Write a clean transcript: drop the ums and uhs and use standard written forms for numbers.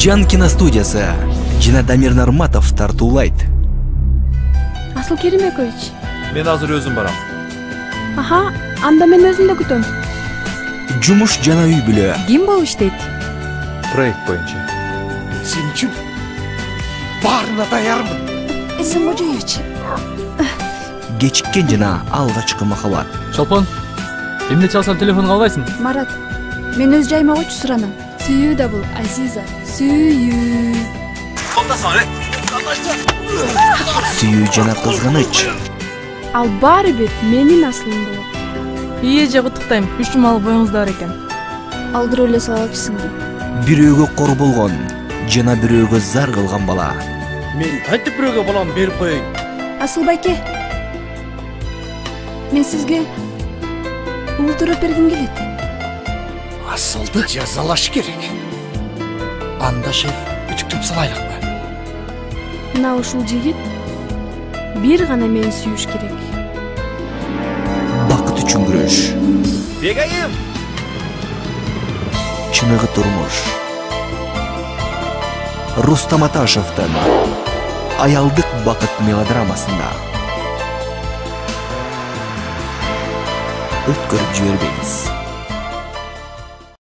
Жан киностудиясы жана Дамир Нарматов тартуулайт. Асыл Керимбекович. Мен азыр өзүм барам. Аха, анда мен өзүмдө күтөм. Жумуш жана үй бүлө. Ким болуп иштейт? Проект боюнча. Сен үчүн баарына даярмын. Эсин кожоюч. Кечиккен жана алгачкы махабат. Чолпон, эмне чалсам телефонго албайсың? Марат, мен өз жайыма койчу суранам. Сүйүү да бул, Азиза. Сүйүү. Сүйүү жана кызганыч. Ал баары бир менин асылым болот. Ийеже куттуктайм. 3 жумалык боюңузда бар экен. Алдырып эле салачысың. Бирөөгө кор болгон жана бирөөгө зар кылган бала. Мен кантип бирөөгө балам берип коеюн? Асыл байке. Мен сизге ултуруп бергим келет. Асылды жазалаш керек. Анда шеф үтүктөп салайлыкпы? Мына ушул жигит бир гана мени сүйүш керек. Бакыт үчүн күрөш. Бегайым! Чыныгы турмуш. Рустам Аташевдин аялдык бакыт мелодрамасында. Өткөрүп жибербеңиз.